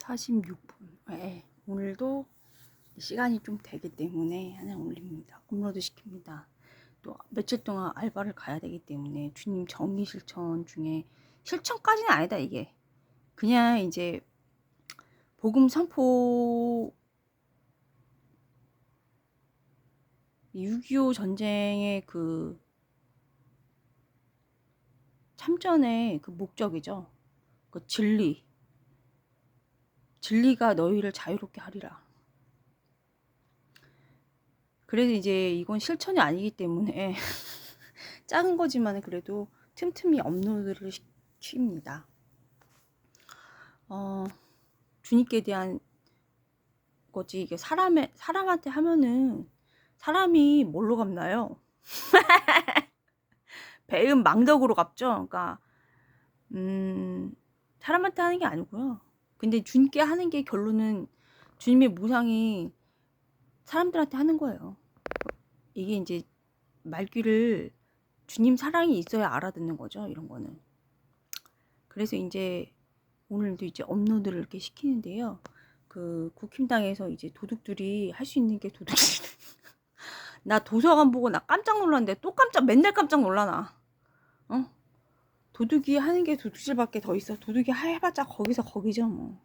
46분. 네, 오늘도 시간이 좀 되기 때문에 하나 올립니다. 업로드 시킵니다. 또 며칠 동안 알바를 가야 되기 때문에 주님 정의 실천 중에 실천까지는 아니다. 이게 그냥 이제 복음 선포 6.25 전쟁의 그 참전의 그 목적이죠. 그 진리가 너희를 자유롭게 하리라. 그래서 이제 이건 실천이 아니기 때문에 작은 거지만 그래도 틈틈이 업로드를 시킵니다. 주님께 대한 거지. 이게 사람한테 하면은 사람이 뭘로 갚나요? 배은 망덕으로 갚죠. 그러니까 사람한테 하는 게 아니고요. 근데 주님께 하는 게 결론은 주님의 모상이 사람들한테 하는 거예요. 이게 이제 말귀를 주님 사랑이 있어야 알아듣는 거죠. 이런 거는. 그래서 이제 오늘도 이제 업로드를 이렇게 시키는데요. 그 국힘당에서 이제 도둑들이 할 수 있는 게 도둑질. 나 도서관 보고 나 깜짝 놀랐는데 또 맨날 깜짝 놀라나. 도둑이 하는 게 도둑질밖에 더 있어. 도둑이 해봤자 거기서 거기죠 뭐.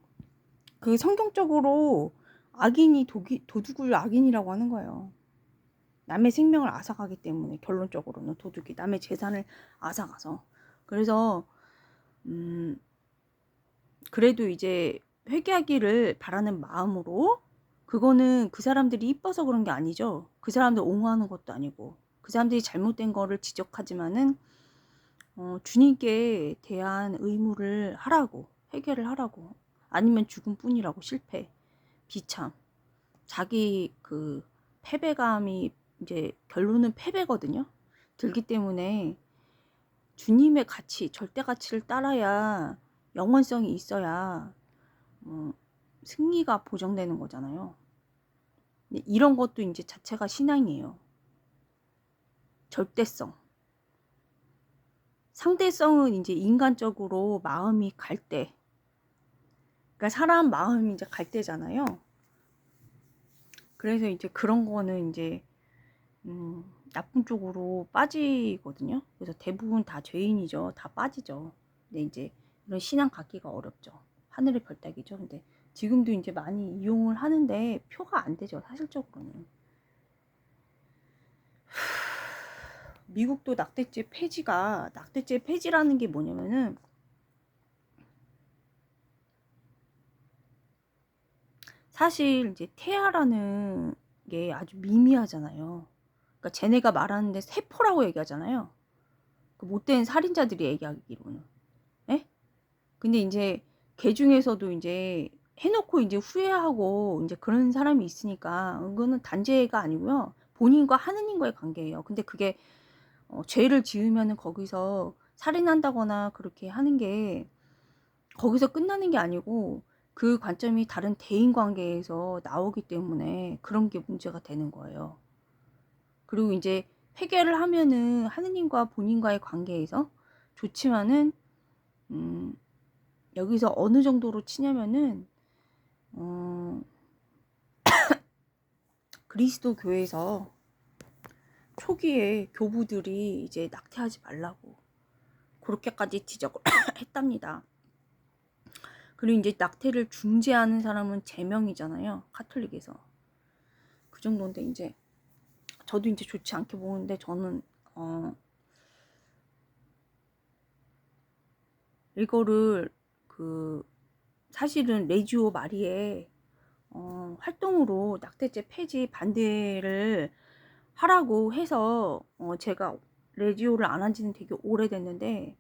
그 성경적으로 악인이 도둑을 악인이라고 하는 거예요. 남의 생명을 앗아가기 때문에 결론적으로는 도둑이 남의 재산을 앗아가서. 그래서 그래도 이제 회개하기를 바라는 마음으로, 그거는 그 사람들이 이뻐서 그런 게 아니죠. 그 사람들 옹호하는 것도 아니고 그 사람들이 잘못된 거를 지적하지만은 주님께 대한 의무를 하라고, 회개를 하라고. 아니면 죽음뿐이라고. 실패, 비참, 자기 그 패배감이 이제 결론은 패배거든요. 들기 때문에 주님의 가치, 절대 가치를 따라야, 영원성이 있어야 승리가 보장되는 거잖아요. 이런 것도 이제 자체가 신앙이에요. 절대성. 상대성은 이제 인간적으로 마음이 갈 때, 그러니까 사람 마음이 이제 갈 때잖아요. 그래서 이제 그런 거는 이제 나쁜 쪽으로 빠지거든요. 그래서 대부분 다 죄인이죠. 다 빠지죠. 근데 이제 이런 신앙 갖기가 어렵죠. 하늘의 별따기죠. 근데 지금도 이제 많이 이용을 하는데 표가 안 되죠. 사실적으로는. 미국도 낙태죄 폐지라는 게 뭐냐면은, 사실 이제 태아라는 게 아주 미미하잖아요. 그러니까 쟤네가 말하는데 세포라고 얘기하잖아요. 그 못된 살인자들이 얘기하기로는. 예? 근데 이제 걔 중에서도 이제 해놓고 이제 후회하고 이제 그런 사람이 있으니까, 그거는 단죄가 아니고요. 본인과 하느님과의 관계예요. 근데 그게 죄를 지으면은 거기서 살인한다거나 그렇게 하는 게 거기서 끝나는 게 아니고, 그 관점이 다른 대인 관계에서 나오기 때문에 그런 게 문제가 되는 거예요. 그리고 이제 회개를 하면은 하느님과 본인과의 관계에서 좋지만은 여기서 어느 정도로 치냐면은 그리스도 교회에서 초기에 교부들이 이제 낙태하지 말라고 그렇게까지 지적을 했답니다. 그리고 이제 낙태를 중재하는 사람은 제명이잖아요. 카톨릭에서. 그 정도인데 이제 저도 이제 좋지 않게 보는데, 저는 이거를 그 사실은 레지오 마리에 활동으로 낙태죄 폐지 반대를 하라고 해서 제가 레지오를 안 한 지는 되게 오래됐는데,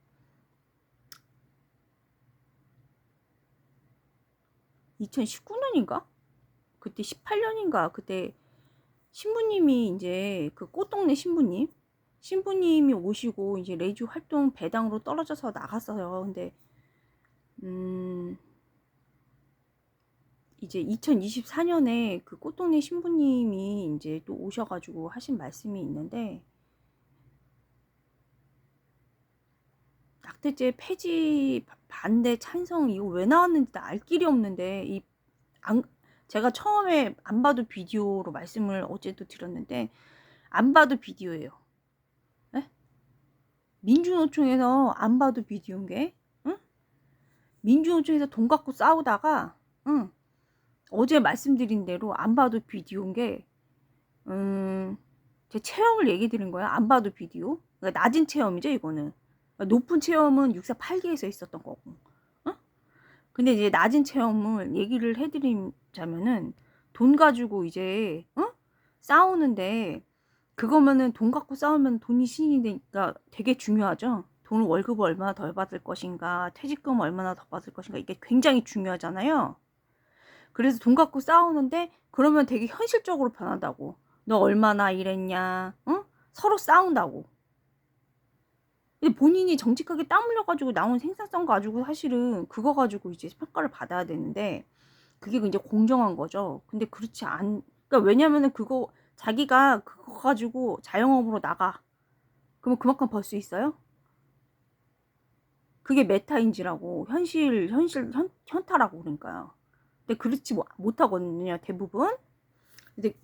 2019년인가? 그때 18년인가? 그때 신부님이 이제 그 꽃동네 신부님이 오시고 이제 레지오 활동 배당으로 떨어져서 나갔어요. 근데 이제 2024년에 그 꽃동네 신부님이 이제 또 오셔가지고 하신 말씀이 있는데, 낙태죄 폐지 반대, 찬성 이거 왜 나왔는지 알 길이 없는데 제가 처음에 안 봐도 비디오로 말씀을 어제도 드렸는데 안 봐도 비디오예요. 네? 민주노총에서 안 봐도 비디오인 게, 응? 민주노총에서 돈 갖고 싸우다가, 응? 어제 말씀드린 대로 안 봐도 비디오인 게, 제 체험을 얘기 드린 거야. 안 봐도 비디오. 그러니까 낮은 체험이죠, 이거는. 그러니까 높은 체험은 648기에서 있었던 거고. 어? 근데 이제 낮은 체험을 얘기를 해드리자면은, 돈 가지고 이제, 싸우는데, 그거면은 돈 갖고 싸우면 돈이 신이 되니까 되게 중요하죠. 돈 월급을 얼마나 덜 받을 것인가, 퇴직금 얼마나 더 받을 것인가, 이게 굉장히 중요하잖아요. 그래서 돈 갖고 싸우는데 그러면 되게 현실적으로 변한다고. 너 얼마나 일했냐, 응? 서로 싸운다고. 근데 본인이 정직하게 땀 흘려가지고 나온 생산성 가지고 사실은 그거 가지고 이제 평가를 받아야 되는데 그게 이제 공정한 거죠. 근데 그렇지 그러니까 왜냐면은 그거 자기가 그거 가지고 자영업으로 나가. 그러면 그만큼 벌 수 있어요? 그게 메타인지라고 현타라고 그러니까요. 근데 그렇지 못하거든요, 대부분. 근데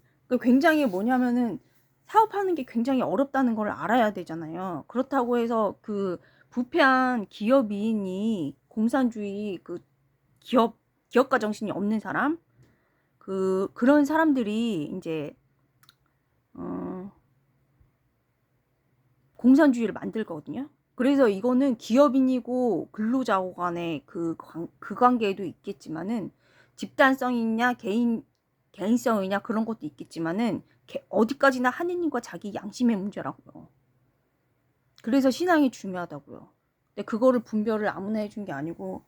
굉장히 뭐냐면은 사업하는 게 굉장히 어렵다는 걸 알아야 되잖아요. 그렇다고 해서 그 부패한 기업인이 공산주의 그 기업가 정신이 없는 사람, 그런 사람들이 이제 공산주의를 만들 거거든요. 그래서 이거는 기업인이고 근로자고 간의 그 관계에도 있겠지만은 집단성이냐 개인성이냐 그런 것도 있겠지만은 어디까지나 하느님과 자기 양심의 문제라고요. 그래서 신앙이 중요하다고요. 근데 그거를 분별을 아무나 해준 게 아니고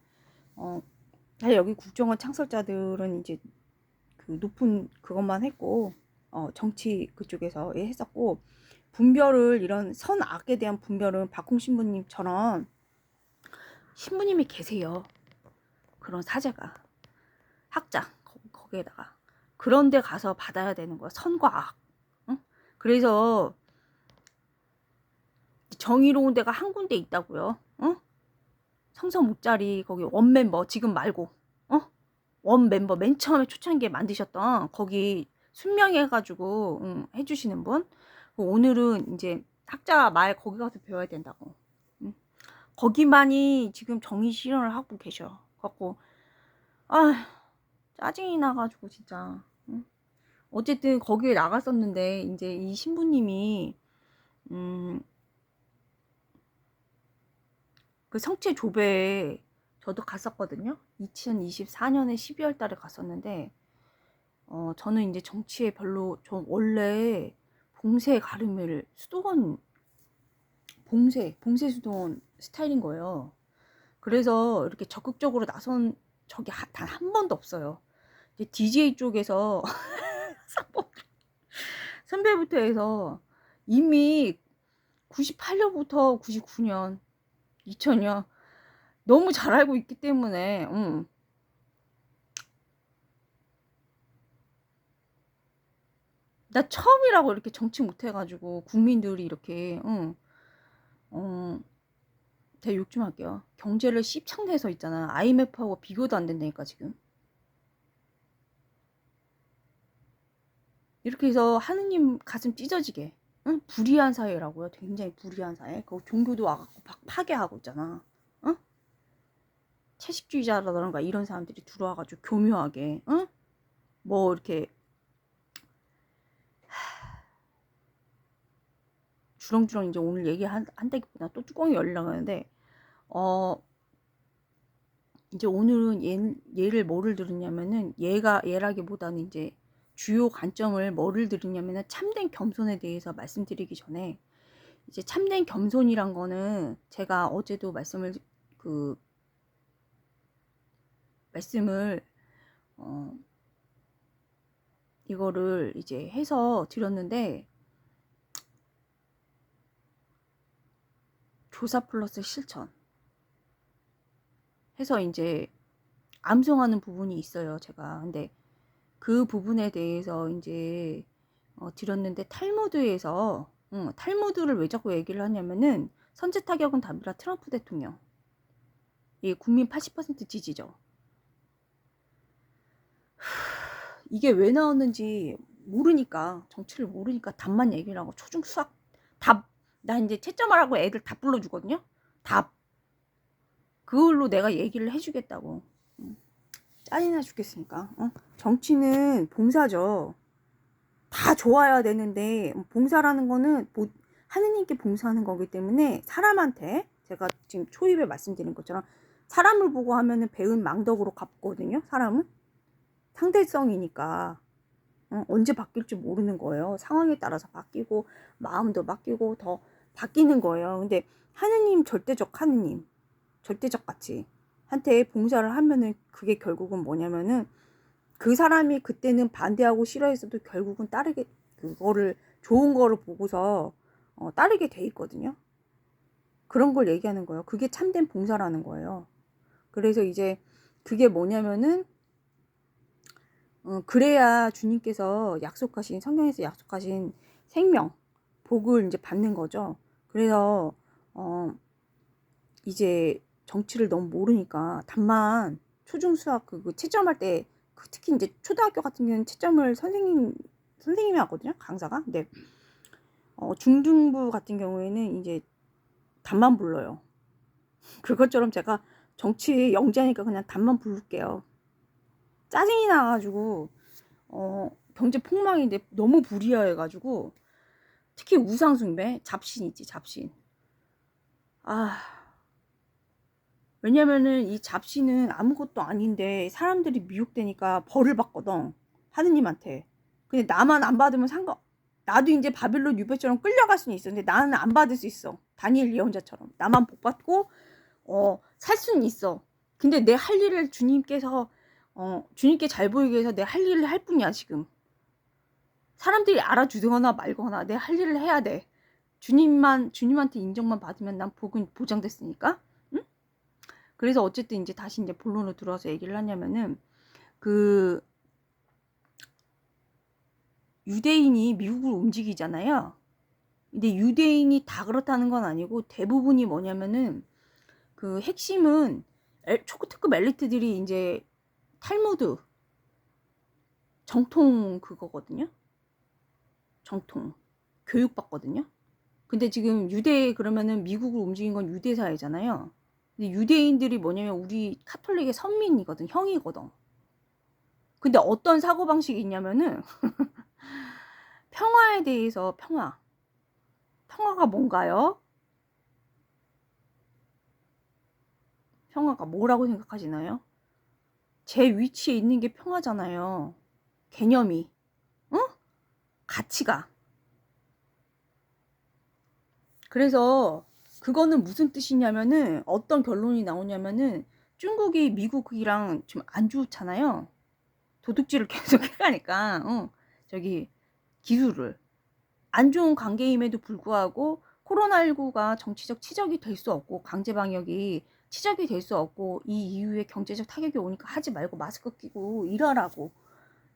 사실 여기 국정원 창설자들은 이제 그 높은 그것만 했고 정치 그쪽에서 했었고 분별을 이런 선악에 대한 분별은 박홍 신부님처럼 신부님이 계세요. 그런 사제가 학자 거기에다가 그런 데 가서 받아야 되는 거야. 선과 악. 응? 그래서 정의로운 데가 한 군데 있다고요. 응? 성서 목자리 거기 원 멤버 지금 말고 원 멤버 맨 처음에 초창기에 만드셨던 거기 순명해가지고 해주시는 분. 오늘은 이제 학자 말 거기 가서 배워야 된다고. 거기만이 지금 정의 실현을 하고 계셔. 갖고 짜증이 나가지고 진짜. 어쨌든 거기에 나갔었는데 이제 이 신부님이 그 성체 조배에 저도 갔었거든요. 2024년에 12월 달에 갔었는데 저는 이제 정치에 별로 좀 원래 봉쇄 가르미를 수도원 봉쇄 수도원 스타일인 거예요. 그래서 이렇게 적극적으로 나선 적이 단 한 번도 없어요. 이제 DJ 쪽에서 선배부터 해서 이미 98년부터 99년 2000년 너무 잘 알고 있기 때문에 나 처음이라고 이렇게 정치 못해가지고 국민들이 이렇게 제가 욕 좀 할게요. 경제를 씹창대서 있잖아. IMF하고 비교도 안 된다니까 지금. 이렇게 해서 하느님 가슴 찢어지게 불의한 사회라고요. 굉장히 불의한 사회. 그 종교도 와갖고 파괴하고 있잖아. 채식주의자라던가 이런 사람들이 들어와가지고 교묘하게 뭐 이렇게 주렁주렁 이제 오늘 얘기한다기보다 또 뚜껑이 열리려고 하는데 이제 오늘은 얘를 뭐를 들었냐면은 얘라기보다는 이제 주요 관점을 뭐를 들었냐면은 참된 겸손에 대해서 말씀드리기 전에 이제 참된 겸손이란 거는 제가 어제도 말씀을 이거를 이제 해서 드렸는데 조사 플러스 실천 해서 이제 암송하는 부분이 있어요, 제가. 근데 그 부분에 대해서 이제 드렸는데 탈무드에서 탈무드를 왜 자꾸 얘기를 하냐면은 선제 타격은 답이라 트럼프 대통령. 이 국민 80% 지지죠. 이게 왜 나왔는지 모르니까, 정치를 모르니까 답만 얘기를 하고 초중 수학 답, 나 이제 채점하라고 애들 답 불러주거든요. 답 그걸로 내가 얘기를 해주겠다고. 짜증나 죽겠으니까. 정치는 봉사죠. 다 좋아야 되는데 봉사라는 거는 하느님께 봉사하는 거기 때문에 사람한테, 제가 지금 초입에 말씀드린 것처럼 사람을 보고 하면은 배은 망덕으로 갚거든요. 사람은 상대성이니까 언제 바뀔지 모르는 거예요. 상황에 따라서 바뀌고 마음도 바뀌고 더 바뀌는 거예요. 근데 하느님, 절대적 하느님, 절대적 가치 한테 봉사를 하면은 그게 결국은 뭐냐면은 그 사람이 그때는 반대하고 싫어했어도 결국은 따르게, 그거를 좋은 거를 보고서 따르게 돼 있거든요. 그런 걸 얘기하는 거예요. 그게 참된 봉사라는 거예요. 그래서 이제 그게 뭐냐면은 그래야 주님께서 약속하신, 성경에서 약속하신 생명, 복을 이제 받는 거죠. 그래서 이제 정치를 너무 모르니까 답만 초중 수학 그 채점할 때 특히 이제 초등학교 같은 경우는 채점을 선생님이 하거든요. 강사가. 근데 중등부 같은 경우에는 이제 답만 불러요. 그것처럼 제가 정치 영재니까 그냥 답만 부를게요. 짜증이 나가지고 경제 폭망인데 너무 불이해가지고, 특히 우상숭배, 잡신 있지, 잡신. 왜냐면은 이 잡신은 아무것도 아닌데 사람들이 미혹되니까 벌을 받거든, 하느님한테. 근데 나만 안 받으면 나도 이제 바빌론 유배처럼 끌려갈 수는 있어. 근데 나는 안 받을 수 있어. 다니엘 예언자처럼 나만 복 받고 살 수는 있어. 근데 내 할 일을 주님께서 주님께 잘 보이기 위해서 내 할 일을 할 뿐이야. 지금 사람들이 알아주거나 말거나 내 할 일을 해야 돼. 주님한테 인정만 받으면 난 복은 보장됐으니까. 응? 그래서 어쨌든 이제 다시 이제 본론으로 들어와서 얘기를 하냐면은, 그 유대인이 미국을 움직이잖아요. 근데 유대인이 다 그렇다는 건 아니고 대부분이 뭐냐면은, 그 핵심은 초특급 엘리트들이 이제 탈무드 정통 그거거든요. 정통 교육받거든요. 근데 지금 그러면은 미국을 움직인 건 유대 사회잖아요. 근데 유대인들이 뭐냐면 우리 카톨릭의 선민이거든, 형이거든. 근데 어떤 사고방식이 있냐면은 평화에 대해서, 평화가 뭔가요? 평화가 뭐라고 생각하시나요? 제 위치에 있는 게 평화잖아요. 개념이, 가치가. 그래서 그거는 무슨 뜻이냐면은, 어떤 결론이 나오냐면은, 중국이 미국이랑 좀 안 좋잖아요. 도둑질을 계속 해가니까 저기 기술을, 안 좋은 관계임에도 불구하고 코로나19가 정치적 치적이 될 수 없고, 강제방역이 치적이 될 수 없고, 이 이후에 경제적 타격이 오니까 하지 말고 마스크 끼고 일하라고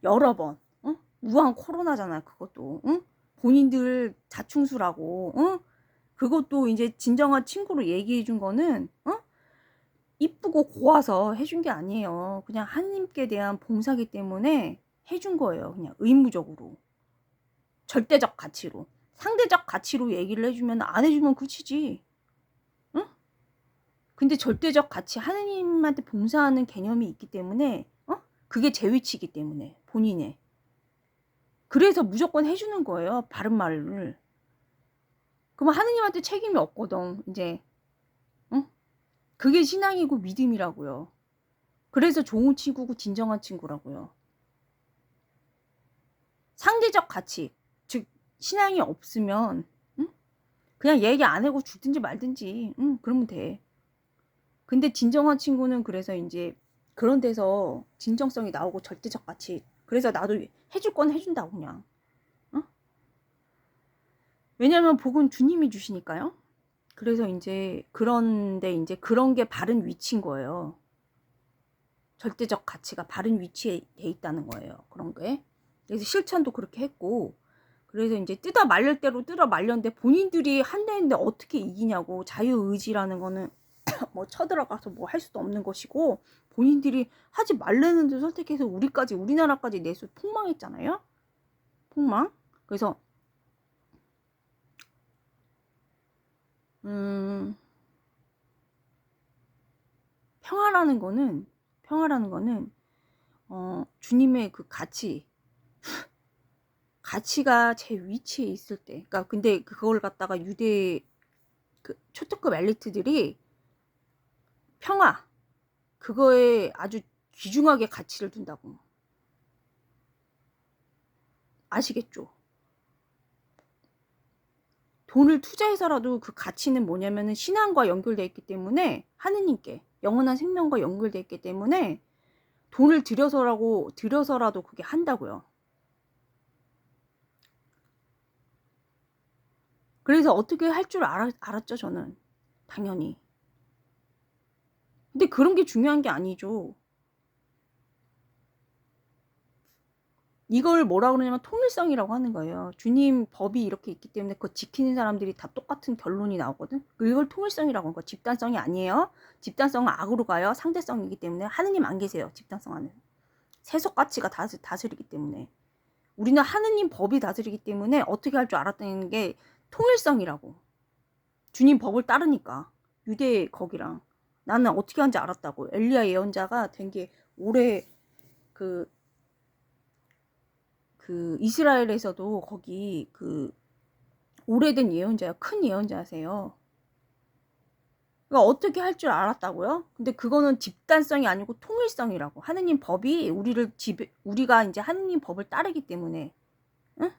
여러 번, 무한 코로나잖아요. 그것도 본인들 자충수라고, 그것도 이제 진정한 친구로 얘기해 준 거는 이쁘고 고와서 해준 게 아니에요. 그냥 하느님께 대한 봉사기 때문에 해준 거예요. 그냥 의무적으로. 절대적 가치로. 상대적 가치로 얘기를 해주면, 안 해주면 그치지. 응? 근데 절대적 가치, 하느님한테 봉사하는 개념이 있기 때문에 그게 제 위치이기 때문에, 본인의. 그래서 무조건 해주는 거예요. 바른 말을. 그러면 하느님한테 책임이 없거든, 이제. 응? 그게 신앙이고 믿음이라고요. 그래서 좋은 친구고 진정한 친구라고요. 상대적 가치, 즉 신앙이 없으면 그냥 얘기 안 하고 죽든지 말든지 그러면 돼. 근데 진정한 친구는, 그래서 이제 그런 데서 진정성이 나오고 절대적 가치. 그래서 나도 해줄 건 해준다고 그냥. 왜냐면 복은 주님이 주시니까요. 그래서 이제 그런데 이제 그런 게 바른 위치인 거예요. 절대적 가치가 바른 위치에 돼 있다는 거예요. 그런 게. 그래서 실천도 그렇게 했고, 그래서 이제 뜯어 말릴 대로 뜯어 말렸는데 본인들이 한대인데 어떻게 이기냐고. 자유의지라는 거는 뭐 쳐들어가서 뭐 할 수도 없는 것이고, 본인들이 하지 말라는 데 선택해서 우리나라까지 내수 폭망했잖아요. 폭망. 그래서 평화라는 거는 주님의 그 가치가 제 위치에 있을 때, 그러니까 근데 그걸 갖다가 유대 그 초특급 엘리트들이 평화 그거에 아주 귀중하게 가치를 둔다고. 아시겠죠? 돈을 투자해서라도 그 가치는 뭐냐면은 신앙과 연결되어 있기 때문에, 하느님께 영원한 생명과 연결되어 있기 때문에 돈을 들여서라도 그게 한다고요. 그래서 어떻게 할 줄 알았죠, 저는. 당연히. 근데 그런 게 중요한 게 아니죠. 이걸 뭐라 그러냐면 통일성이라고 하는 거예요. 주님 법이 이렇게 있기 때문에 그거 지키는 사람들이 다 똑같은 결론이 나오거든. 이걸 통일성이라고 하는 거. 집단성이 아니에요. 집단성은 악으로 가요. 상대성이기 때문에 하느님 안 계세요. 집단성 안에. 세속 가치가 다스리기 때문에. 우리는 하느님 법이 다스리기 때문에 어떻게 할 줄 알았다는 게 통일성이라고. 주님 법을 따르니까. 유대 거기랑. 나는 어떻게 하는지 알았다고. 엘리야 예언자가 된 게 올해 그 이스라엘에서도 거기 오래된 예언자야. 큰 예언자세요. 그러니까 어떻게 할 줄 알았다고요? 근데 그거는 집단성이 아니고 통일성이라고. 하느님 법이 우리가 이제 하느님 법을 따르기 때문에, 응?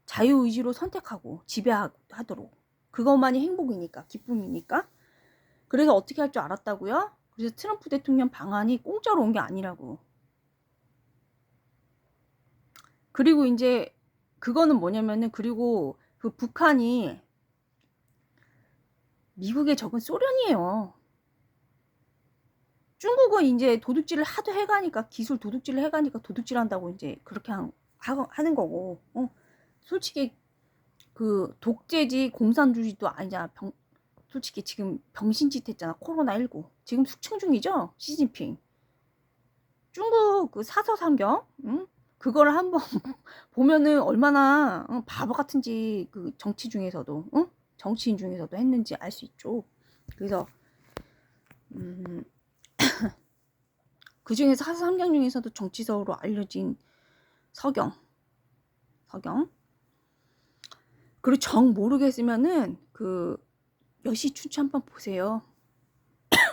자유의지로 선택하고 지배하도록. 그것만이 행복이니까, 기쁨이니까. 그래서 어떻게 할 줄 알았다고요? 그래서 트럼프 대통령 방안이 공짜로 온 게 아니라고. 그리고 이제 그거는 뭐냐면은, 그리고 그 북한이 미국의 적은 소련이에요. 중국은 이제 도둑질을 하도 해가니까, 기술 도둑질을 해가니까 도둑질 한다고 이제 그렇게 하는 거고, 솔직히 그 독재지 공산주의도 아니잖아. 솔직히 지금 병신짓 했잖아. 코로나19. 지금 숙청 중이죠? 시진핑. 중국 그 사서상경, 응? 그걸 한번 보면은 얼마나 바보 같은지, 그 정치 중에서도, 응? 정치인 중에서도 했는지 알 수 있죠. 그래서 그 중에서 사서상경 중에서도 정치적으로 알려진 서경. 그리고 정 모르겠으면은 그 여시춘추 한번 보세요.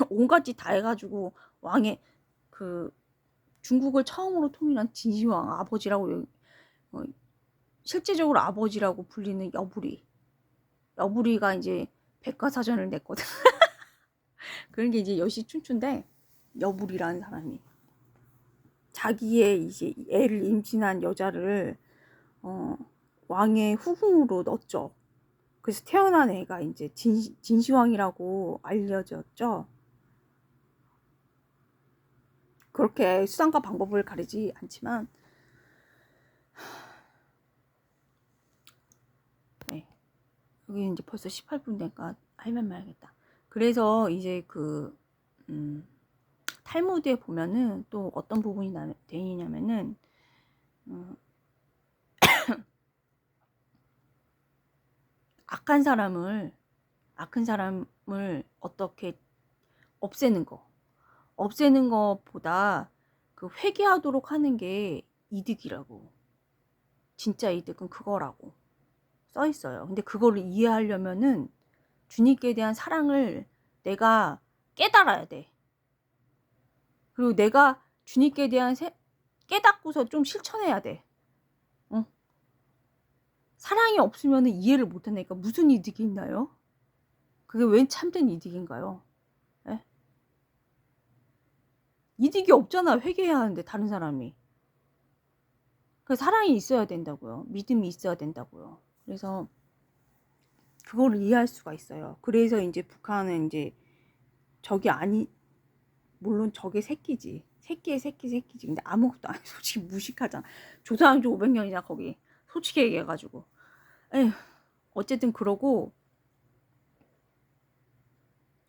온갖 짓 다 해가지고 왕의 그 중국을 처음으로 통일한 진시황 아버지라고, 실제적으로 아버지라고 불리는 여부리가 이제 백과사전을 냈거든. 그런 게 이제 여시춘추인데, 여부리라는 사람이 자기의 이제 애를 임신한 여자를 왕의 후궁으로 넣었죠. 그래서 태어난 애가 이제 진시황이라고 알려졌죠. 그렇게 수단과 방법을 가리지 않지만, 네. 여기 이제 벌써 18분 되니까 할말 말겠다. 그래서 이제 탈무드에 보면은 또 어떤 부분이 되냐면은, 악한 사람을 어떻게 없애는 것보다 그 회개하도록 하는 게 이득이라고. 진짜 이득은 그거라고 써 있어요. 근데 그거를 이해하려면은 주님께 대한 사랑을 내가 깨달아야 돼. 그리고 내가 주님께 대한 깨닫고서 좀 실천해야 돼. 사랑이 없으면 이해를 못하니까 무슨 이득이 있나요? 그게 웬 참된 이득인가요? 에? 이득이 없잖아. 회개해야 하는데 다른 사람이. 그 사랑이 있어야 된다고요. 믿음이 있어야 된다고요. 그래서 그거를 이해할 수가 있어요. 그래서 이제 북한은 이제 적이 물론 적의 새끼지. 새끼의 새끼지. 근데 아무것도 아니. 솔직히 무식하잖아. 조선왕조 500년이나 거기. 솔직히 얘기해가지고. 에휴, 어쨌든 그러고,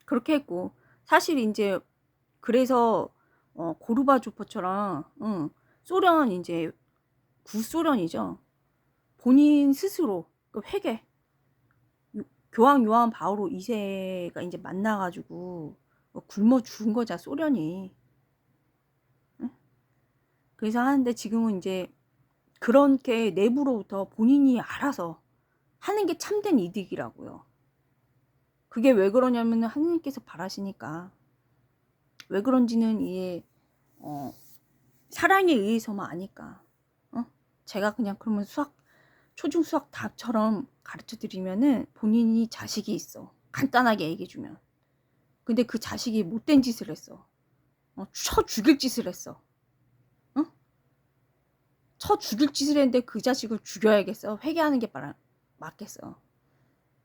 그렇게 했고, 사실 이제 그래서 고르바초프처럼 소련 이제 구소련이죠. 본인 스스로 그 회개, 교황 요한 바오로 2세가 이제 만나가지고 굶어 죽은 거자 소련이. 응? 그래서 하는데 지금은 이제 그렇게 내부로부터 본인이 알아서 하는 게 참된 이득이라고요. 그게 왜 그러냐면 하느님께서 바라시니까. 왜 그런지는 이게 사랑에 의해서만 아니까. 제가 그냥 그러면 초중 수학 답처럼 가르쳐 드리면은 본인이 자식이 있어. 간단하게 얘기해 주면. 근데 그 자식이 못된 짓을 했어. 쳐 죽일 짓을 했어. 어? 쳐 죽일 짓을 했는데 그 자식을 죽여야겠어. 회개하는 게 맞겠어.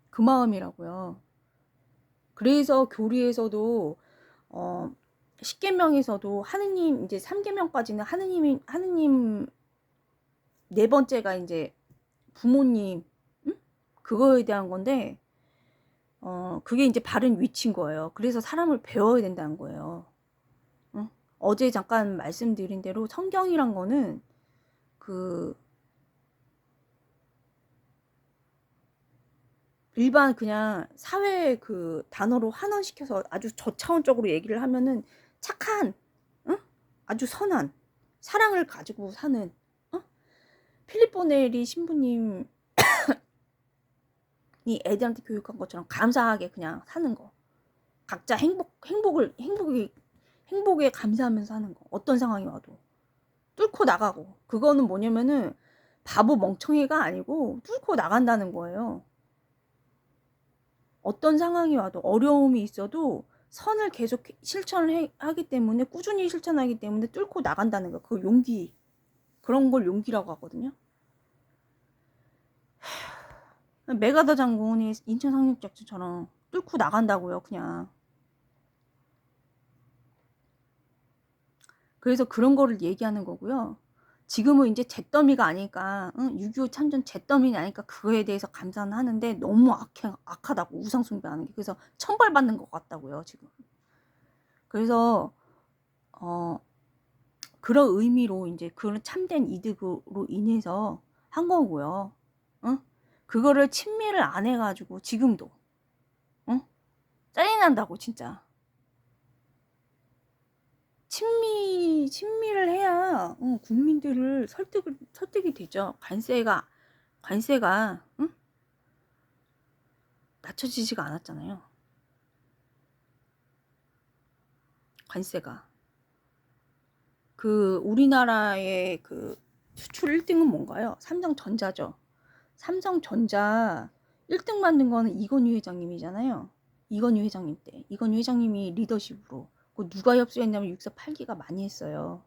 그 마음이라고요. 그래서 교리에서도 십계명에서도 하느님 이제 3계명까지는 하느님 네 번째가 이제 부모님 그거에 대한 건데 그게 이제 바른 위치인 거예요. 그래서 사람을 배워야 된다는 거예요. 어제 잠깐 말씀드린 대로 성경이란 거는 그 일반 그냥 사회 그 단어로 환원시켜서 아주 저차원적으로 얘기를 하면은 착한, 아주 선한 사랑을 가지고 사는 필리포 네리 신부님이 애들한테 교육한 것처럼 감사하게 그냥 사는 거. 각자 행복에 감사하면서 사는 거. 어떤 상황이 와도 뚫고 나가고. 그거는 뭐냐면은 바보 멍청이가 아니고 뚫고 나간다는 거예요. 어떤 상황이 와도 어려움이 있어도 선을 계속 실천을 하기 때문에 꾸준히 실천하기 때문에 뚫고 나간다는 거. 그 용기. 그런 걸 용기라고 하거든요. 메가더 장군이 인천 상륙작전처럼 뚫고 나간다고요. 그냥. 그래서 그런 거를 얘기하는 거고요. 지금은 이제 잿더미가 아니까 6.25 참전 잿더미가 아니까 그거에 대해서 감사는 하는데 너무 악하다고 우상숭배하는 게. 그래서 천벌받는 것 같다고요. 지금. 그래서 그런 의미로 이제 그런 참된 이득으로 인해서 한 거고요. 그거를 친미를 안 해가지고 지금도 짜증난다고 진짜. 친미를 해야 국민들을 설득이 되죠. 관세가 낮춰지지가 않았잖아요. 관세가. 그 우리나라의 그 수출 1등은 뭔가요? 삼성전자죠. 삼성전자 1등 만든 거는 이건희 회장님이잖아요. 이건희 회장님 때. 이건희 회장님이 리더십으로. 그 누가 협조했냐면 648기가 많이 했어요.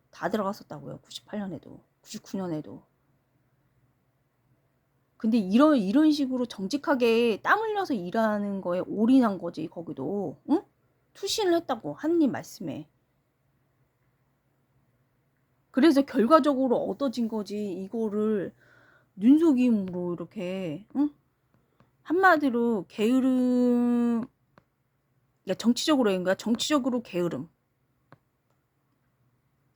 다 들어갔었다고요. 98년에도. 99년에도. 근데 이런 식으로 정직하게 땀 흘려서 일하는 거에 올인한 거지, 거기도. 응? 투신을 했다고, 하느님 말씀에. 그래서 결과적으로 얻어진 거지, 이거를 눈속임으로 이렇게, 응? 한마디로 게으름, 그러니까 정치적으로 게으름.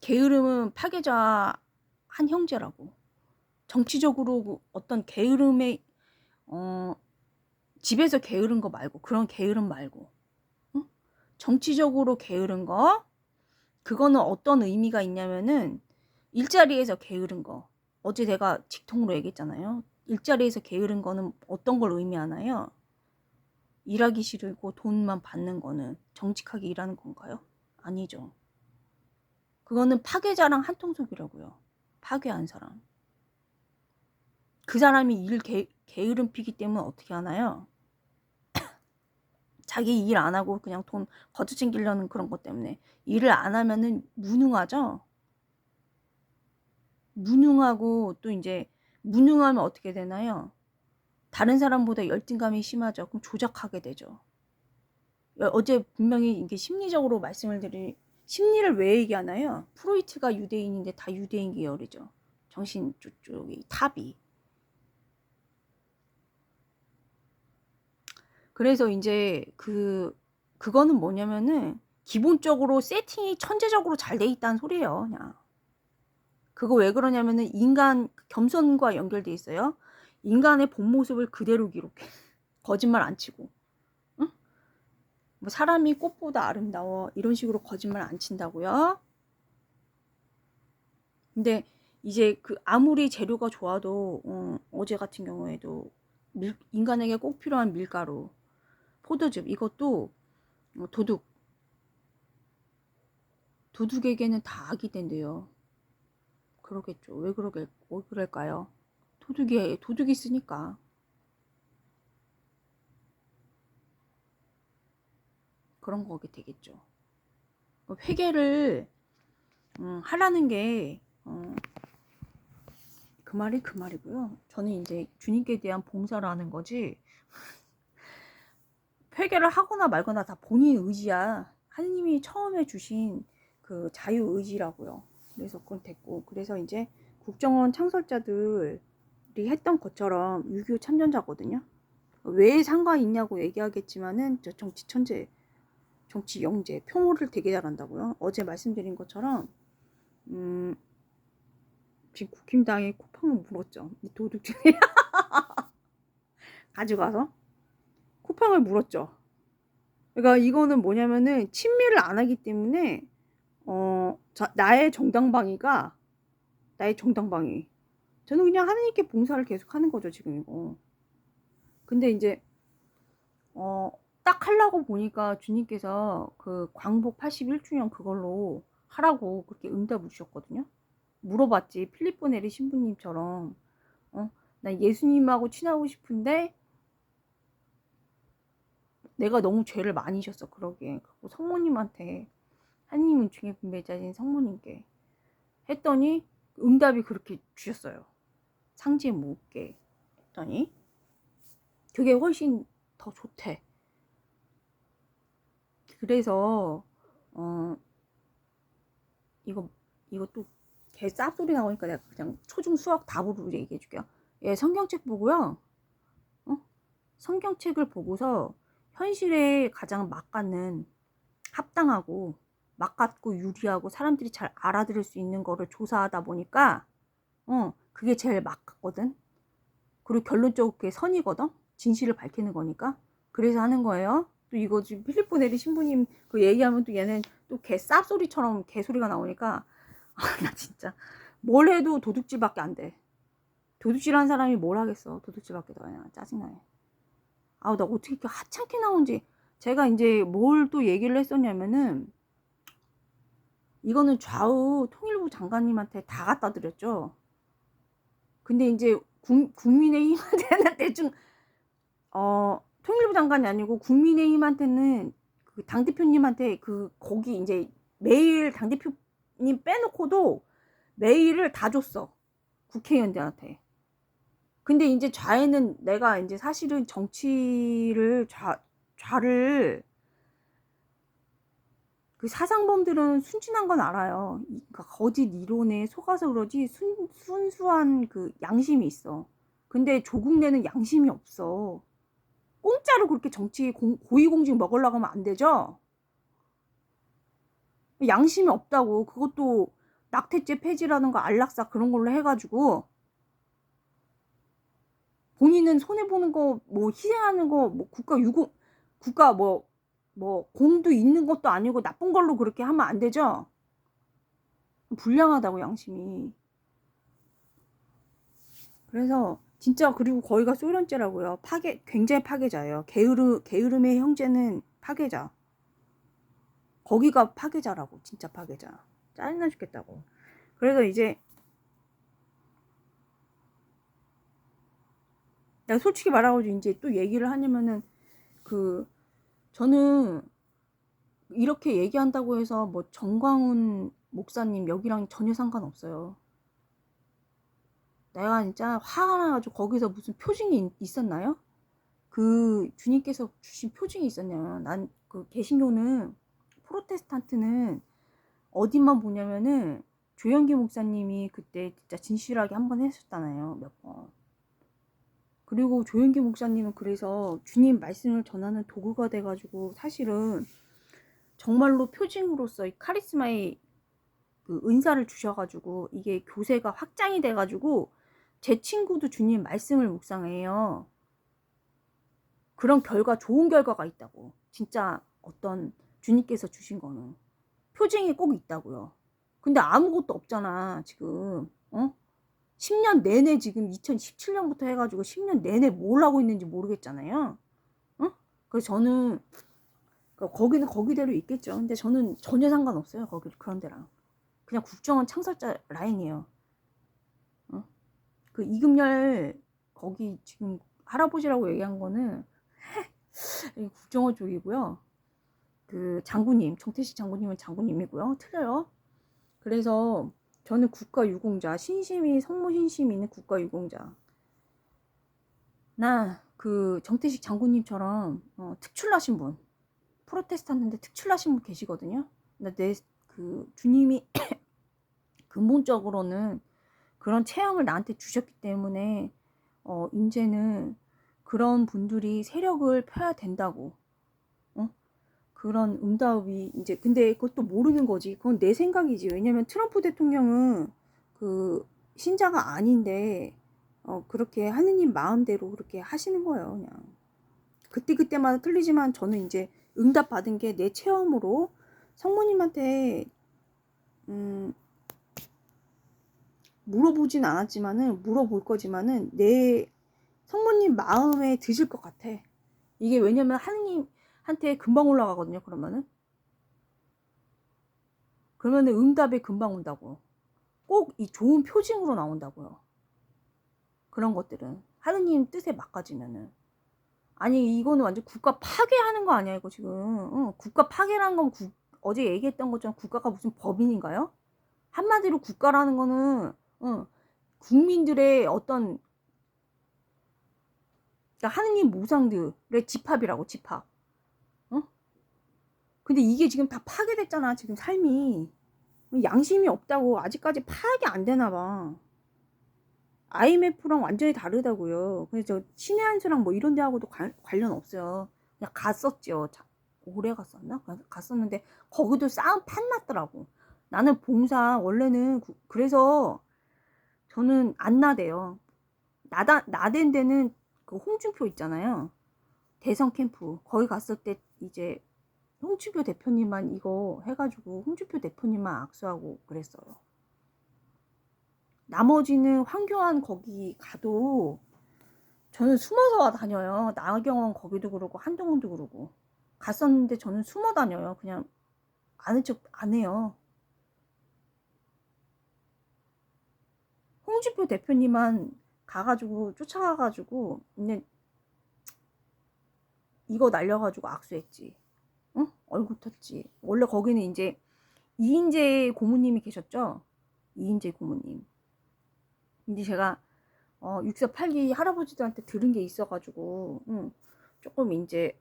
게으름은 파괴자 한 형제라고. 정치적으로 어떤 게으름의, 집에서 게으른 거 말고, 그런 게으름 말고. 응? 정치적으로 게으른 거, 그거는 어떤 의미가 있냐면은, 일자리에서 게으른 거. 어제 내가 직통으로 얘기했잖아요. 일자리에서 게으른 거는 어떤 걸 의미하나요? 일하기 싫고 돈만 받는 거는 정직하게 일하는 건가요? 아니죠. 그거는 파괴자랑 한통속이라고요. 파괴한 사람. 그 사람이 게으름 피기 때문에 어떻게 하나요? 자기 일 안 하고 그냥 돈 거저 챙기려는 그런 것 때문에 일을 안 하면은 무능하죠. 무능하고 또 이제 무능하면 어떻게 되나요? 다른 사람보다 열등감이 심하죠. 그럼 조작하게 되죠. 어제 분명히 이게 심리적으로 심리를 왜 얘기하나요? 프로이트가 유대인인데 다 유대인 계열이죠. 정신 쪽이 탑이. 그래서 이제 그 그거는 뭐냐면은 기본적으로 세팅이 천재적으로 잘 돼 있다는 소리예요. 그냥. 그거 왜 그러냐면은 인간 겸손과 연결돼 있어요. 인간의 본 모습을 그대로 기록해. 거짓말 안 치고. 응? 뭐 사람이 꽃보다 아름다워 이런 식으로 거짓말 안 친다고요. 근데 이제 그 아무리 재료가 좋아도 어제 같은 경우에도 인간에게 꼭 필요한 밀가루, 포도즙 이것도 도둑에게는 다 악이 된대요. 그러겠죠. 왜 그럴까요? 도둑이 있으니까. 그런 거게 되겠죠. 회개를 하라는 게 그 말이 그 말이고요. 저는 이제 주님께 대한 봉사를 하는 거지. 회개를 하거나 말거나 다 본인 의지야. 하느님이 처음에 주신 그 자유 의지라고요. 그래서 그건 됐고, 그래서 이제 국정원 창설자들이 했던 것처럼 6.25 참전자거든요. 왜 상관 있냐고 얘기하겠지만은 저 정치 천재, 정치 영재, 표모를 되게 잘한다고요. 어제 말씀드린 것처럼 지금 국힘당에 쿠팡을 물었죠. 이 도둑들이 가져가서 쿠팡을 물었죠. 그러니까 이거는 뭐냐면은 친미를 안 하기 때문에 나의 정당방위 저는 그냥 하느님께 봉사를 계속 하는 거죠 지금 이거. 근데 이제 딱 하려고 보니까 주님께서 그 광복 81주년 그걸로 하라고 그렇게 응답을 주셨거든요. 물어봤지. 필리포 네리 신부님처럼 나 예수님하고 친하고 싶은데 내가 너무 죄를 많이 졌어. 그러기에 성모님한테 하느님은 중에 분배자인 성모님께 했더니 응답이 그렇게 주셨어요. 상지에 묻게 했더니 그게 훨씬 더 좋대. 그래서 이거 또 개 쌉소리 나오니까 내가 그냥 초중 수학 답으로 얘기해 줄게요. 예, 성경책 보고요. 성경책을 보고서 현실에 가장 맞는 합당하고 맞고 유리하고 사람들이 잘 알아들을 수 있는 거를 조사하다 보니까 그게 제일 맞거든. 그리고 결론적으로 그게 선이거든. 진실을 밝히는 거니까. 그래서 하는 거예요. 또 이거 지금 필리포 네리 신부님 그 얘기하면 또 얘는 또 개 쌉소리처럼 개소리가 나오니까 나 진짜 뭘 해도 도둑질밖에 안 돼. 도둑질하는 사람이 뭘 하겠어. 도둑질밖에 더 그냥 짜증나네. 나 어떻게 이렇게 하찮게 나온지. 제가 이제 뭘 또 얘기를 했었냐면은 이거는 좌우 통일부 장관님한테 다 갖다 드렸죠. 근데 이제 국민의힘한테는 대충 통일부 장관이 아니고 국민의힘한테는 그 당대표님한테 거기 이제 메일 당대표님 빼놓고도 메일을 다 줬어. 국회의원들한테. 근데 이제 좌에는 내가 이제 사실은 정치를 좌를 그 사상범들은 순진한 건 알아요. 그러니까 거짓 이론에 속아서 그러지 순수한 그 양심이 있어. 근데 조국 내는 양심이 없어. 공짜로 그렇게 정치 고위공직 먹으려고 하면 안 되죠. 양심이 없다고. 그것도 낙태죄 폐지라는 거 안락사 그런 걸로 해가지고 본인은 손해보는 거 뭐 희생하는 거 뭐 국가 뭐 공도 있는 것도 아니고 나쁜 걸로 그렇게 하면 안 되죠. 불량하다고 양심이. 그래서 진짜 그리고 거기가 소련죄라고요. 굉장히 파괴자예요. 게으름의 형제는 파괴자. 거기가 파괴자라고. 진짜 파괴자. 짜증나 죽겠다고. 그래서 이제 내가 솔직히 말하고 이제 또 얘기를 하냐면은 저는 이렇게 얘기한다고 해서 뭐 정광훈 목사님 여기랑 전혀 상관없어요. 내가 진짜 화가 나가지고 거기서 무슨 표징이 있었나요? 그 주님께서 주신 표징이 있었냐면 난 그 개신교는 프로테스탄트는 어디만 보냐면은 조영기 목사님이 그때 진짜 진실하게 한번 했었잖아요. 몇 번. 그리고 조영기 목사님은 그래서 주님 말씀을 전하는 도구가 돼가지고 사실은 정말로 표징으로서 이 카리스마의 그 은사를 주셔가지고 이게 교세가 확장이 돼가지고 제 친구도 주님 말씀을 묵상해요. 그런 결과, 좋은 결과가 있다고. 진짜 어떤 주님께서 주신 거는 표징이 꼭 있다고요. 근데 아무것도 없잖아 지금. 10년 내내 지금 2017년부터 해가지고 10년 내내 뭘 하고 있는지 모르겠잖아요. 그래서 저는 거기는 거기대로 있겠죠. 근데 저는 전혀 상관없어요. 거기 그런 데랑. 그냥 국정원 창설자 라인이에요. 그 이금열 거기 지금 할아버지라고 얘기한 거는 국정원 쪽이고요. 그 장군님, 정태식 장군님은 장군님이고요. 틀려요. 그래서 저는 국가유공자, 신심이 성모 신심이 있는 국가유공자. 나 그 정태식 장군님처럼 특출나신 분, 프로테스탄트인데 특출나신 분 계시거든요. 근데 그 주님이 근본적으로는 그런 체형을 나한테 주셨기 때문에 이제는 그런 분들이 세력을 펴야 된다고. 그런 응답이 이제 근데 그것도 모르는 거지. 그건 내 생각이지. 왜냐면 트럼프 대통령은 그 신자가 아닌데 그렇게 하느님 마음대로 그렇게 하시는 거예요. 그냥 그때마다 틀리지만 저는 이제 응답 받은 게 내 체험으로 성모님한테 물어보진 않았지만은 물어볼 거지만은 내 성모님 마음에 드실 것 같아. 이게 왜냐면 하느님한테 금방 올라가거든요. 그러면은 응답에 금방 온다고. 꼭 이 좋은 표징으로 나온다고요. 그런 것들은 하느님 뜻에 막가지면은. 아니 이거는 완전 국가 파괴하는 거 아니야 이거 지금. 국가 파괴라는 건 어제 얘기했던 것처럼 국가가 무슨 법인인가요? 한마디로 국가라는 거는 국민들의 어떤 그러니까 하느님 모상들의 집합이라고. 집합. 근데 이게 지금 다 파괴됐잖아 지금 삶이. 양심이 없다고. 아직까지 파악이 안 되나 봐. IMF랑 완전히 다르다고요. 그래서 신의 한수랑 뭐 이런 데하고도 관련 없어요. 그냥 갔었죠. 오래 갔었나? 갔었는데 거기도 싸움 판났더라고. 나는 봉사 원래는 그래서 저는 안 나대요. 나댄 데는 그 홍준표 있잖아요. 대선 캠프 거기 갔을 때 이제 홍준표 대표님만 이거 해가지고 홍준표 대표님만 악수하고 그랬어요. 나머지는 황교안 거기 가도 저는 숨어서 다녀요. 나경원 거기도 그러고 한동훈도 그러고 갔었는데 저는 숨어 다녀요. 그냥 아는 척 안 해요. 홍준표 대표님만 가가지고 쫓아가가지고 근데 이거 날려가지고 악수했지. 응? 얼굴 텄지. 원래 거기는 이제 이인재 고모님이 계셨죠. 이인재 고모님. 근데 제가 648기 할아버지들한테 들은 게 있어가지고 조금 이제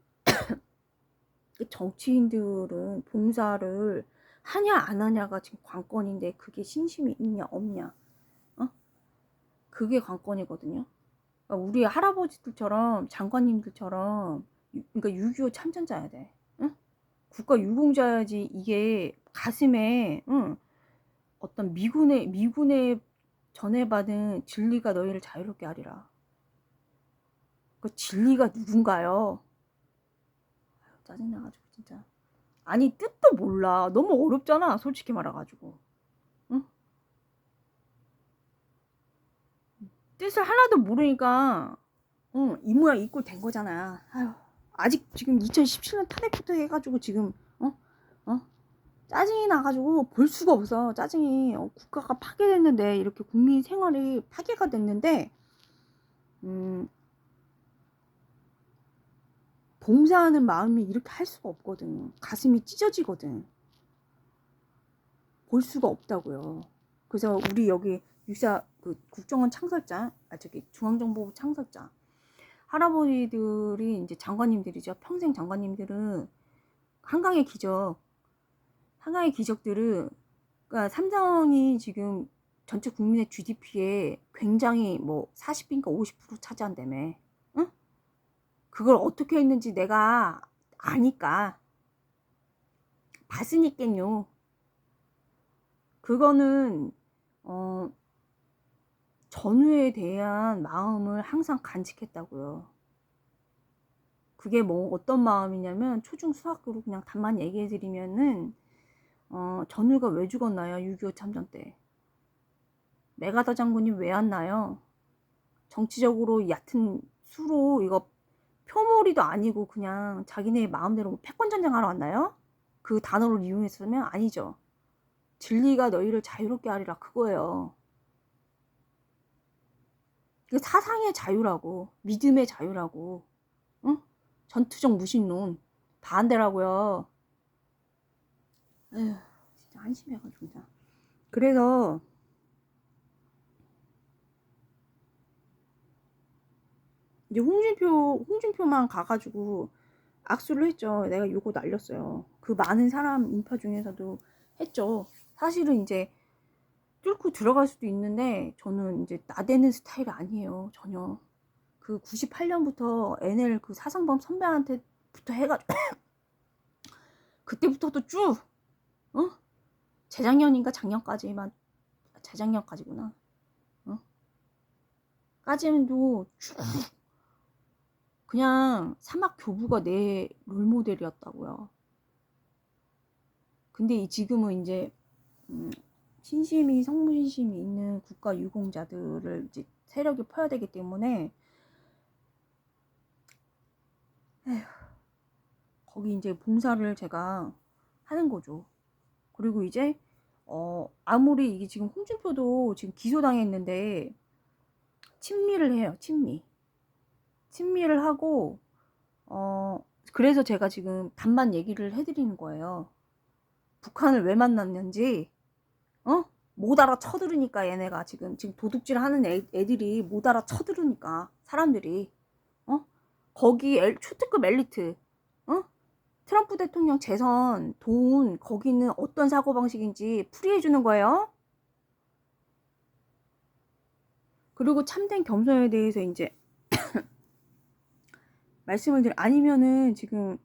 정치인들은 봉사를 하냐 안 하냐가 지금 관건인데 그게 신심이 있냐 없냐 그게 관건이거든요. 그러니까 우리 할아버지들처럼 장관님들처럼 그러니까 6.25 참전자야 돼. 응? 국가 유공자야지. 이게 가슴에 어떤 미군의 전해받은 진리가 너희를 자유롭게 하리라. 그 진리가 누군가요? 짜증나가지고 진짜. 아니 뜻도 몰라. 너무 어렵잖아 솔직히 말해가지고. 응? 뜻을 하나도 모르니까 이 모양 이 꼴 된 거잖아. 아휴, 아직 지금 2017년 탄핵부터 해가지고 지금 짜증이 나가지고 볼 수가 없어. 짜증이. 국가가 파괴됐는데 이렇게 국민 생활이 파괴가 됐는데 봉사하는 마음이 이렇게 할 수가 없거든. 가슴이 찢어지거든. 볼 수가 없다고요. 그래서 우리 여기 그 국정원 창설자, 중앙정보부 창설자 할아버지들이 이제 장관님들이죠. 평생 장관님들은 한강의 기적들은 그러니까 삼성이 지금 전체 국민의 GDP에 굉장히 뭐 40인가 50% 차지한다며. 응? 그걸 어떻게 했는지 내가 아니까. 봤으니깐요. 그거는 전우에 대한 마음을 항상 간직했다고요. 그게 뭐 어떤 마음이냐면 초중 수학으로 그냥 답만 얘기해드리면은 전우가 왜 죽었나요? 6.25 참전 때. 메가더 장군이 왜 왔나요? 정치적으로 얕은 수로 이거 표몰이도 아니고 그냥 자기네 마음대로 뭐 패권전쟁 하러 왔나요? 그 단어를 이용했으면 아니죠. 진리가 너희를 자유롭게 하리라 그거예요. 그 사상의 자유라고, 믿음의 자유라고, 응? 전투적 무신론 반대라고요. 에휴, 진짜 한심해가지고 진짜. 그래서 이제 홍준표만 가가지고 악수를 했죠. 내가 요거 날렸어요. 그 많은 사람 인파 중에서도 했죠. 사실은 이제 뚫고 들어갈 수도 있는데 저는 이제 나대는 스타일 아니에요. 전혀. 그 98년부터 NL 그 사상범 선배한테부터 해가지고 그때부터도 쭉 재작년인가 작년까지만 재작년까지구나. 까지도 쭉 그냥 사막 교부가 내 롤모델이었다고요. 근데 지금은 이제 신심이 성무신심이 있는 국가 유공자들을 이제 세력이 퍼야 되기 때문에 에휴, 거기 이제 봉사를 제가 하는 거죠. 그리고 이제 아무리 이게 지금 홍준표도 지금 기소당했는데 친미를 해요. 친미를 하고 그래서 제가 지금 반만 얘기를 해드리는 거예요. 북한을 왜 만났는지 못 알아 쳐들으니까 얘네가 지금 도둑질 하는 애들이 못 알아 쳐들으니까 사람들이 거기 초특급 엘리트 트럼프 대통령 재선 돈 거기는 어떤 사고방식인지 풀이해주는 거예요. 그리고 참된 겸손에 대해서 이제 말씀을 아니면은 지금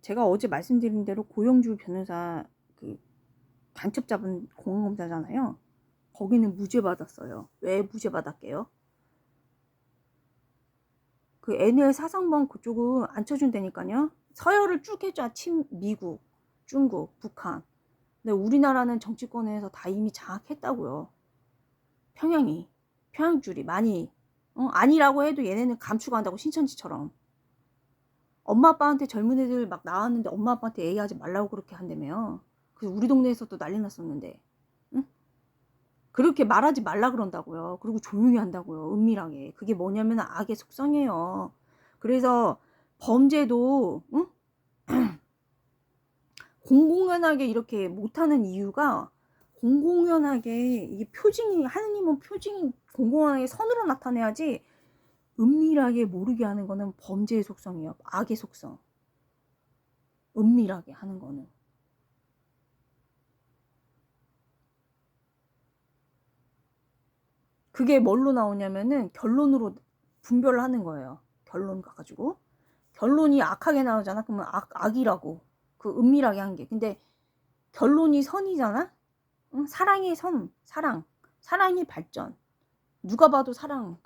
제가 어제 말씀드린 대로 고영주 변호사 그 간첩 잡은 공안검사잖아요. 거기는 무죄 받았어요. 왜 무죄 받았게요? 그 NL 사상범 그쪽은 안 쳐준다니까요. 서열을 쭉 해줘. 미국, 중국, 북한. 근데 우리나라는 정치권에서 다 이미 장악했다고요. 평양줄이 많이 아니라고 해도 얘네는 감축한다고 신천지처럼. 엄마 아빠한테 젊은 애들 막 나왔는데 엄마 아빠한테 얘기하지 말라고 그렇게 한다며요. 그래서 우리 동네에서도 난리 났었는데 응? 그렇게 말하지 말라 그런다고요. 그리고 조용히 한다고요. 은밀하게. 그게 뭐냐면 악의 속성이에요. 그래서 범죄도 응? 공공연하게 이렇게 못하는 이유가 공공연하게 이게 표징이 하느님은 표징이 공공연하게 선으로 나타내야지 은밀하게 모르게 하는 거는 범죄의 속성이에요. 악의 속성. 은밀하게 하는 거는. 그게 뭘로 나오냐면은 결론으로 분별을 하는 거예요. 결론 가가지고. 결론이 악하게 나오잖아. 그러면 악이라고. 그 은밀하게 한 게. 근데 결론이 선이잖아? 응? 사랑의 선. 사랑이 발전. 누가 봐도 사랑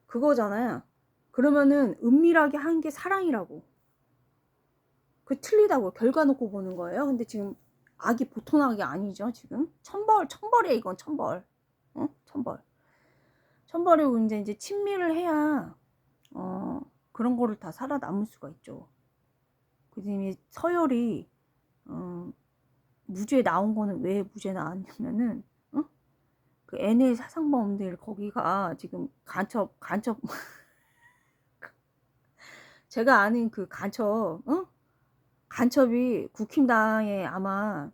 그거잖아요. 그러면은 은밀하게 한 게 사랑이라고. 그 틀리다고 결과 놓고 보는 거예요. 근데 지금 악이 보통 악이 아니죠. 지금 천벌이야 이건 천벌. 응? 천벌이고 이제 친밀을 해야 그런 거를 다 살아남을 수가 있죠. 그다음에 서열이 무죄 나온 거는 왜 무죄 나왔냐면은 그 NL 사상범들 거기가 지금 간첩 제가 아는 그 간첩이 국힘당에 아마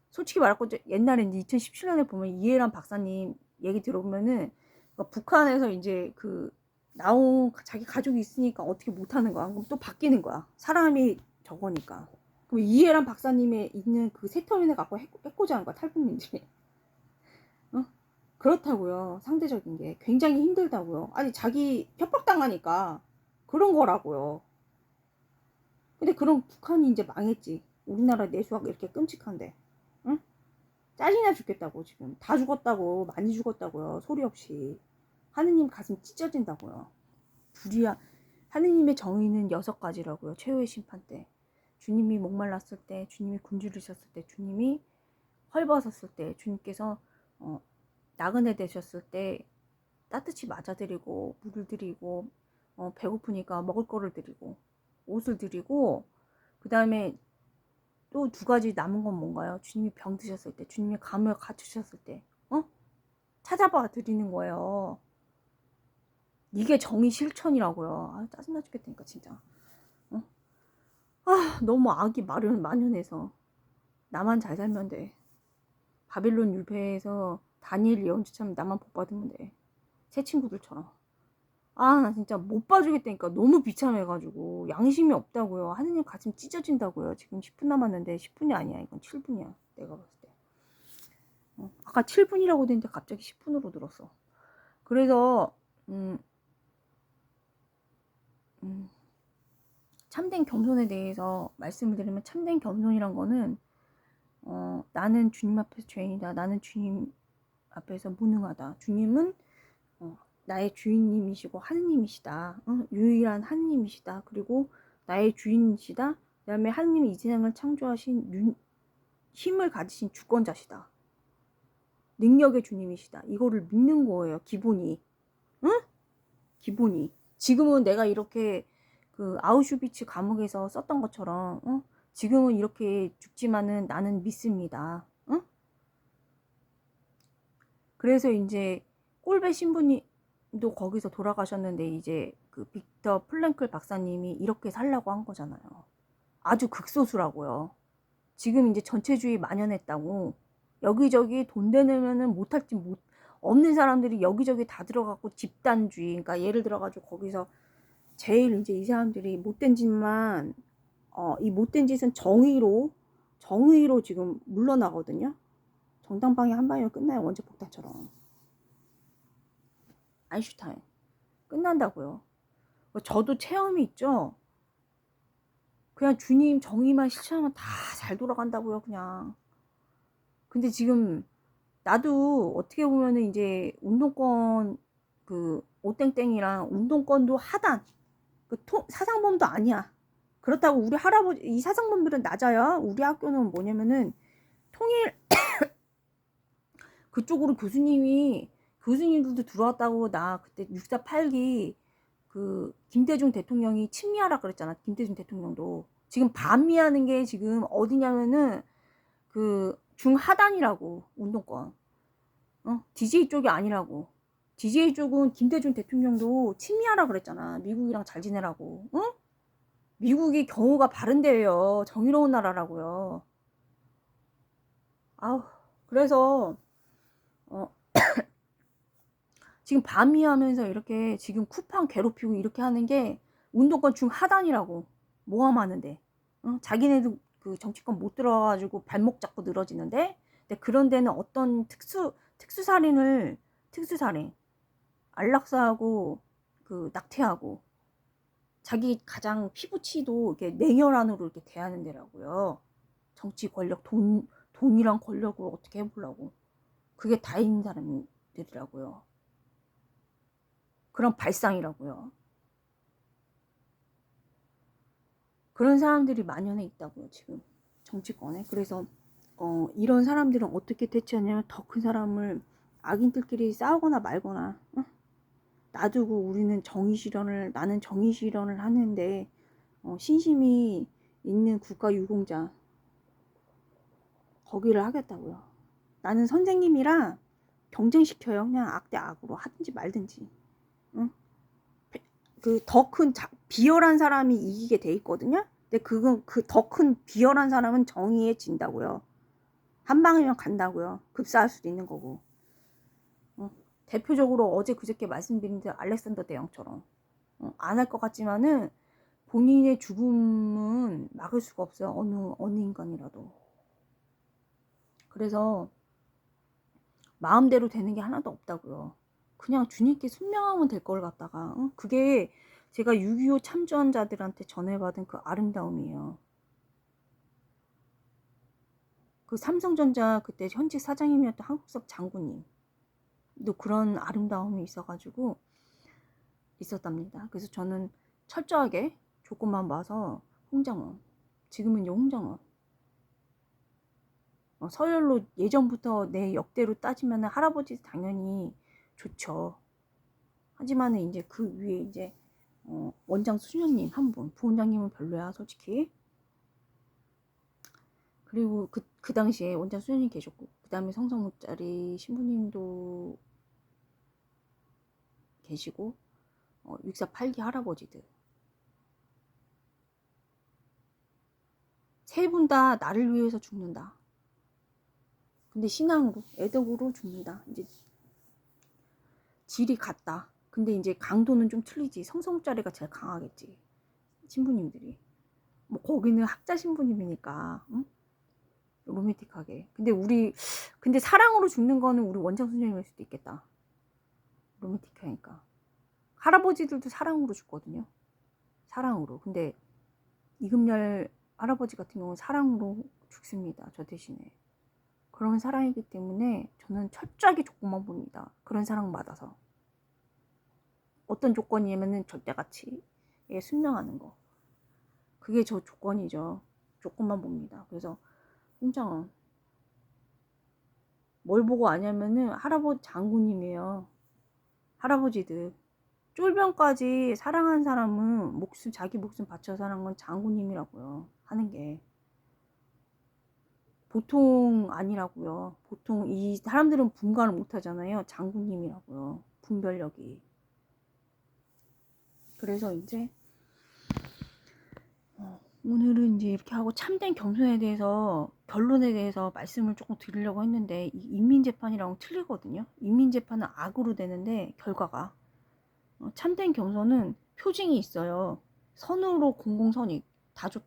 솔직히 말하고 옛날에 2017년에 보면 이해란 박사님 얘기 들어보면은 북한에서 이제 그 나온 자기 가족이 있으니까 어떻게 못하는 거야. 그럼 또 바뀌는 거야. 사람이 저거니까. 그럼 이해란 박사님의 있는 그 세터민을 갖고 해코지 하는 거야. 탈북민들이. 그렇다고요. 상대적인 게 굉장히 힘들다고요. 아니 자기 협박당하니까 그런 거라고요. 근데 그럼 북한이 이제 망했지. 우리나라 내수학 이렇게 끔찍한데, 응? 짜증나 죽겠다고. 지금 다 죽었다고, 많이 죽었다고요. 소리 없이. 하느님 가슴 찢어진다고요. 불이야. 하느님의 정의는 6가지라고요. 최후의 심판 때. 주님이 목말랐을 때, 주님이 굶주리셨을 때, 주님이 헐벗었을 때, 주님께서 나그네 되셨을 때 따뜻이 맞아드리고 물을 드리고 배고프니까 먹을 거를 드리고 옷을 드리고, 그 다음에 또 2가지 남은 건 뭔가요? 주님이 병드셨을 때, 주님이 감을 갖추셨을 때 찾아봐 드리는 거예요. 이게 정의 실천이라고요. 아, 짜증나 죽겠다니까 진짜. 너무 악이 만연해서 나만 잘 살면 돼. 바빌론 율배에서 다니엘 예언처럼 나만 복 받으면 돼. 새 친구들처럼. 나 진짜 못 봐주겠다니까. 너무 비참해가지고 양심이 없다고요. 하느님 가슴 찢어진다고요. 지금 10분 남았는데 10분이 아니야. 이건 7분이야. 내가 봤을 때. 아까 7분이라고 됐는데 갑자기 10분으로 들었어. 그래서 참된 겸손에 대해서 말씀을 드리면, 참된 겸손이란 거는 나는 주님 앞에서 죄인이다. 나는 주님 앞에서 무능하다. 주님은 나의 주인님이시고 하느님이시다. 유일한 하느님이시다. 그리고 나의 주인이시다. 그 다음에 하느님이 이 세상을 창조하신 힘을 가지신 주권자시다. 능력의 주님이시다. 이거를 믿는 거예요. 기본이. 응? 기본이. 지금은 내가 이렇게 그 아우슈비츠 감옥에서 썼던 것처럼 지금은 이렇게 죽지만은 나는 믿습니다. 응? 그래서 이제 꼴배 신부님도 거기서 돌아가셨는데, 이제 그 빅터 플랭클 박사님이 이렇게 살라고 한 거잖아요. 아주 극소수라고요. 지금 이제 전체주의 만연했다고. 여기저기 돈 내면은 못할지 없는 사람들이 여기저기 다 들어가고 집단주의. 그러니까 예를 들어가지고 거기서 제일 이제 이 사람들이 못된 짓만 이 못된 짓은 정의로 지금 물러나거든요. 정당방위 한 방이면 끝나요. 원자폭탄처럼. 아인슈타인 끝난다고요. 저도 체험이 있죠. 그냥 주님 정의만 실천하면 다 잘 돌아간다고요. 그냥. 근데 지금 나도 어떻게 보면은 이제 운동권 그 오땡땡이랑 운동권도 하단 사상범도 아니야. 그렇다고 우리 할아버지 이 사상범들은 낮아요. 우리 학교는 뭐냐면은 통일 그쪽으로 교수님들도 들어왔다고. 나 그때 648기 그 김대중 대통령이 친미하라 그랬잖아. 김대중 대통령도. 지금 반미하는 게 지금 어디냐면은 그 중하단이라고. 운동권. DJ 쪽이 아니라고. DJ 쪽은 김대중 대통령도 친미하라 그랬잖아. 미국이랑 잘 지내라고. 미국이 경우가 바른 데예요. 정의로운 나라라고요. 아우. 그래서 지금 반미하면서 이렇게 지금 쿠팡 괴롭히고 이렇게 하는 게 운동권 중하단이라고. 모함하는데. 자기네도 그 정치권 못 들어가지고 발목 잡고 늘어지는데. 근데 그런 데는 어떤 특수살인 안락사하고 그 낙태하고 자기 가장 피부치도 이렇게 냉혈한으로 이렇게 대하는 데라고요. 정치 권력, 돈이랑 권력을 어떻게 해보려고. 그게 다 있는 사람들이라고요. 그런 발상이라고요. 그런 사람들이 만연해 있다고요. 지금 정치권에. 그래서 이런 사람들은 어떻게 대처하냐면, 더 큰 사람을 악인들끼리 싸우거나 말거나 놔두고 나는 정의 실현을 하는데 신심이 있는 국가 유공자 거기를 하겠다고요. 나는 선생님이랑 경쟁시켜요. 그냥 악 대 악으로 하든지 말든지. 그 더 큰 비열한 사람이 이기게 돼 있거든요. 근데 그건 그 더 큰 비열한 사람은 정의에 진다고요. 한 방이면 간다고요. 급사할 수도 있는 거고. 대표적으로 어제 그저께 말씀드린 대로 알렉산더 대왕처럼 안 할 것 같지만은 본인의 죽음은 막을 수가 없어요. 어느 인간이라도. 그래서 마음대로 되는 게 하나도 없다고요. 그냥 주님께 순명하면 될 걸 갖다가 그게 제가 6.25 참전자들한테 전해받은 그 아름다움이에요. 그 삼성전자 그때 현직 사장님이었던 한국섭 장군님도 그런 아름다움이 있어가지고 있었답니다. 그래서 저는 철저하게 조건만 봐서 홍장원, 지금은 홍장원, 서열로 예전부터 내 역대로 따지면 할아버지 당연히 좋죠. 하지만 이제 그 위에 이제 원장 수녀님 한 분, 부원장님은 별로야 솔직히. 그리고 그 당시에 원장 수녀님 계셨고, 그 다음에 성성모짜리 신부님도 계시고, 648기 할아버지들 세 분 다 나를 위해서 죽는다. 근데 신앙으로, 애덕으로 죽는다. 이제 질이 같다. 근데 이제 강도는 좀 틀리지. 성성모짜리가 제일 강하겠지. 신부님들이. 뭐 거기는 학자 신부님이니까, 응? 로맨틱하게. 근데 사랑으로 죽는 거는 우리 원장 수녀님일 수도 있겠다. 로맨틱하니까. 할아버지들도 사랑으로 죽거든요. 사랑으로. 근데 이금열 할아버지 같은 경우는 사랑으로 죽습니다. 저 대신에. 그런 사랑이기 때문에 저는 철저하게 조건만 봅니다. 그런 사랑 받아서. 어떤 조건이냐면은 절대가치에 순명하는 거. 그게 저 조건이죠. 조건만 봅니다. 그래서 홍장원 뭘 보고 아냐면은 할아버지 장군님이에요. 할아버지들 쫄병까지 사랑한 사람은 자기 목숨 바쳐 사랑한 건 장군님이라고요. 하는 게 보통 아니라고요. 보통 이 사람들은 분간을 못 하잖아요. 장군님이라고요. 분별력이. 그래서 이제 오늘은 이제 이렇게 하고 참된 겸손에 대해서 결론에 대해서 말씀을 조금 드리려고 했는데, 이 인민재판이랑은 틀리거든요. 인민재판은 악으로 되는데 결과가, 참된 겸손은 표징이 있어요. 선으로 공공선익 다 좋다고.